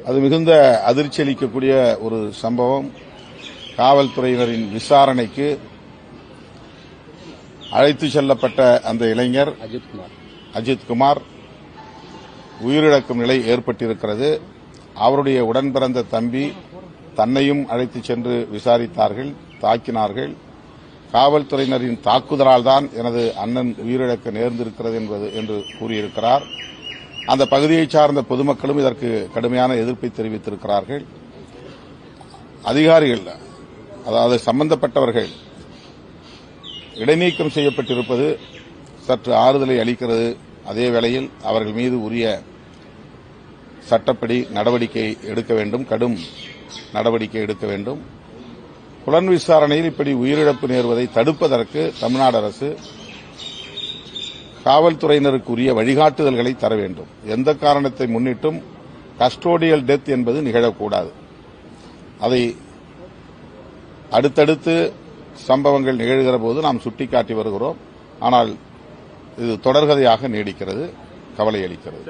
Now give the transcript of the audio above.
அது மிகுந்த அதிர்ச்சி அளிக்கக்கூடிய ஒரு சம்பவம். காவல்துறையினரின் விசாரணைக்கு அழைத்து செல்லப்பட்ட அந்த இளைஞர் அஜித்குமார் உயிரிழக்கும் நிலை ஏற்பட்டிருக்கிறது. அவருடைய உடன் பிறந்த தம்பி தன்னையும் அழைத்து சென்று விசாரித்தார்கள், தாக்கினார்கள். காவல்துறையினரின் தாக்குதலால் தான் எனது அண்ணன் உயிரிழக்க நேர்ந்திருக்கிறது என்று கூறியிருக்கிறார். அந்த பகுதியைச் சார்ந்த பொதுமக்களும் இதற்கு கடுமையான எதிர்ப்பை தெரிவித்திருக்கிறார்கள். அதிகாரிகள், அதாவது சம்பந்தப்பட்டவர்கள் இடைநீக்கம் செய்யப்பட்டிருப்பது சற்று ஆறுதலை அளிக்கிறது. அதே வேளையில் அவர்கள் மீது உரிய சட்டப்படி நடவடிக்கை எடுக்க வேண்டும், கடும் நடவடிக்கை எடுக்க வேண்டும். புலன் விசாரணையில் இப்படி உயிரிழப்பு நேர்வதை தடுப்பதற்கு தமிழ்நாடு அரசு காவல்துறையினருக்கு உரிய வழிகாட்டுதல்களை தர வேண்டும். எந்த காரணத்தை முன்னிட்டும் கஸ்டோடியல் டெத் என்பது நிகழக்கூடாது. அதை அடுத்தடுத்து சம்பவங்கள் நிகழ்கிற போது நாம் சுட்டிக்காட்டி வருகிறோம். ஆனால் இது தொடர்கதையாக நீடிக்கிறது, கவலை அளிக்கிறது.